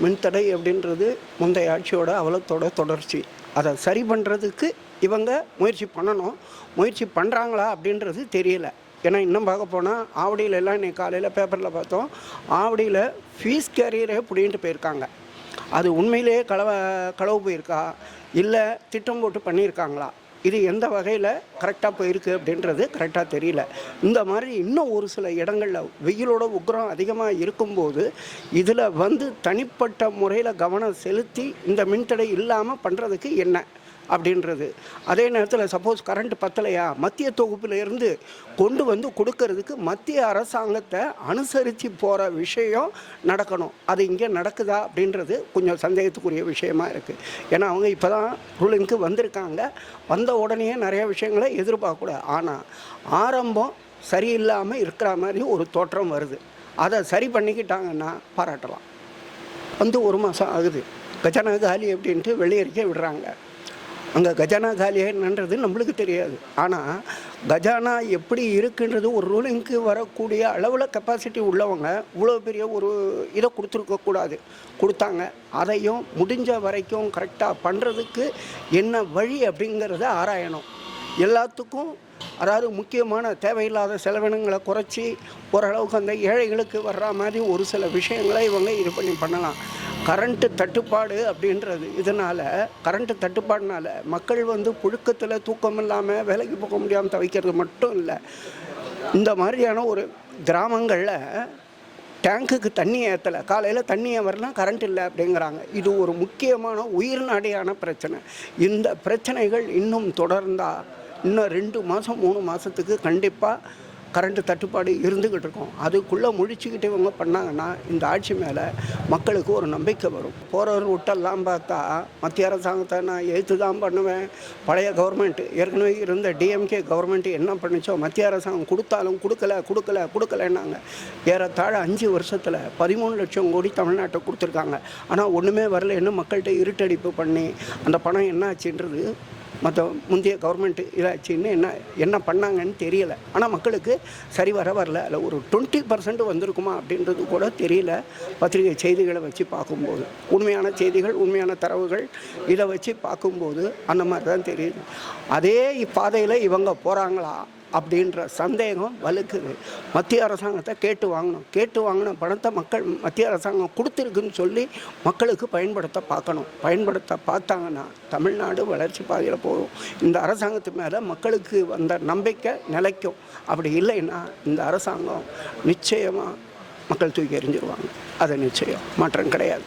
மின்தடை அப்படின்றது முந்தைய ஆட்சியோட அவலத்தோட தொடர்ச்சி. அதை சரி பண்ணுறதுக்கு இவங்க முயற்சி பண்ணணும். முயற்சி பண்ணுறாங்களா அப்படின்றது தெரியல. ஏன்னா இன்னும் பார்க்க போனால் ஆவடியிலலாம் இன்றைக்கி காலையில் பேப்பரில் பார்த்தோம், ஆவடியில் ஃபீஸ் கேரியரே பிடிங்கிட்டு போயிருக்காங்க. அது உண்மையிலேயே களவு போயிருக்கா, இல்லை திட்டம் போட்டு பண்ணியிருக்காங்களா, இது எந்த வகையில் கரெக்டாக போயிருக்கு அப்படின்றது கரெக்டாக தெரியல. இந்த மாதிரி இன்னும் ஒரு சில இடங்களில் வெயிலோட உக்கிரம் அதிகமாக இருக்கும்போது இதில் தனிப்பட்ட முறையில் கவனம் செலுத்தி இந்த மின்தடை இல்லாமல் பண்ணுறதுக்கு என்ன அப்படின்றது. அதே நேரத்தில் சப்போஸ் கரண்ட் பத்தலையா, மத்திய தொகுப்பிலிருந்து கொண்டு கொடுக்கறதுக்கு மத்திய அரசாங்கத்தை அனுசரித்து போகிற விஷயம் நடக்கணும். அது இங்கே நடக்குதா அப்படின்றது கொஞ்சம் சந்தேகத்துக்குரிய விஷயமா இருக்குது. ஏன்னா அவங்க இப்போ தான் ரூலிங்க்கு வந்திருக்காங்க. வந்த உடனே நிறைய விஷயங்களை எதிர்பார்க்கக்கூடாது. ஆனால் ஆரம்பம் சரியில்லாமல் இருக்கிற மாதிரி ஒரு தோற்றம் வருது. அதை சரி பண்ணிக்கிட்டாங்கன்னா பாராட்டலாம். 1 மாதம் ஆகுது, கஜானா காலி அப்படின்ட்டு வெளியறிக்கை விடுறாங்க. அங்கே கஜானா காலியாக என்னன்றது நம்மளுக்கு தெரியாது. ஆனால் கஜானா எப்படி இருக்குன்றது ஒரு ரூலிங்க்கு வரக்கூடிய அளவில் கெப்பாசிட்டி உள்ளவங்க இவ்வளோ பெரிய ஒரு இதை கொடுத்துருக்கக்கூடாது. கொடுத்தாங்க. அதையும் முடிஞ்ச வரைக்கும் கரெக்டாக பண்ணுறதுக்கு என்ன வழி அப்படிங்கிறத ஆராயணும். எல்லாத்துக்கும் அதாவது முக்கியமான தேவையில்லாத செலவினங்களை குறைச்சி ஓரளவுக்கு அந்த ஏழைகளுக்கு வர்ற மாதிரி ஒரு சில விஷயங்களை இவங்க இது பண்ணலாம். கரண்ட்டு தட்டுப்பாடு அப்படின்றது இதனால், கரண்ட்டு தட்டுப்பாடுனால மக்கள் புழுக்கத்தில் தூக்கம் இல்லாமல் வேலைக்கு போக முடியாமல் தவிக்கிறது மட்டும் இல்லை. இந்த மாதிரியான ஒரு கிராமங்களில் டேங்குக்கு தண்ணி ஏற்றலை, காலையில் தண்ணியை வரலாம், கரண்ட் இல்லை அப்படிங்கிறாங்க. இது ஒரு முக்கியமான உயிர்நாடியான பிரச்சனை. இந்த பிரச்சனைகள் இன்னும் தொடர்ந்தால் இன்னும் 2 மாதம் 3 மாதத்துக்கு கண்டிப்பாக கரண்ட்டு தட்டுப்பாடு இருந்துக்கிட்டு இருக்கோம். அதுக்குள்ளே முழிச்சுக்கிட்டு இவங்க பண்ணாங்கன்னா இந்த ஆட்சி மேலே மக்களுக்கு ஒரு நம்பிக்கை வரும். போகிற ரூட்டெல்லாம் பார்த்தா மத்திய அரசாங்கத்தை நான் எதிர்த்து தான் பண்ணுவேன். பழைய கவர்மெண்ட்டு ஏற்கனவே இருந்த டிஎம்கே கவர்மெண்ட்டு என்ன பண்ணிச்சோ, மத்திய அரசாங்கம் கொடுத்தாலும் கொடுக்கலைன்னாங்க. ஏறத்தாழ 5 வருஷத்தில் 13 லட்சம் கோடி தமிழ்நாட்டை கொடுத்துருக்காங்க. ஆனால் ஒன்றுமே வரலைன்னு மக்கள்கிட்ட இருட்டடிப்பு பண்ணி அந்த பணம் என்ன ஆச்சுன்றது முந்தைய கவர்மெண்ட்டு இதாச்சுன்னு என்ன பண்ணாங்கன்னு தெரியலை. ஆனால் மக்களுக்கு சரி வரல. அதில் ஒரு 20% வந்திருக்குமா அப்படின்றது கூட தெரியல. பத்திரிகை செய்திகளை வச்சு பார்க்கும்போது, உண்மையான செய்திகள், உண்மையான தரவுகள் இதை வச்சு பார்க்கும்போது அந்த மாதிரி தான் தெரியுது. அதே பாதையில் இவங்க போகிறாங்களா அப்படின்ற சந்தேகம் வலுக்குது. மத்திய அரசாங்கத்தை கேட்டு வாங்கின பணத்தை மத்திய அரசாங்கம் கொடுத்துருக்குன்னு சொல்லி மக்களுக்கு பயன்படுத்த பார்த்தாங்கன்னா தமிழ்நாடு வளர்ச்சி பாதையில் போகும். இந்த அரசாங்கத்து மேலே மக்களுக்கு வந்த நம்பிக்கை நிலைக்கும். அப்படி இல்லைன்னா இந்த அரசாங்கம் நிச்சயமாக மக்கள் தூக்கி எறிஞ்சிருவாங்க. அது நிச்சயம், மாற்றம் கிடையாது.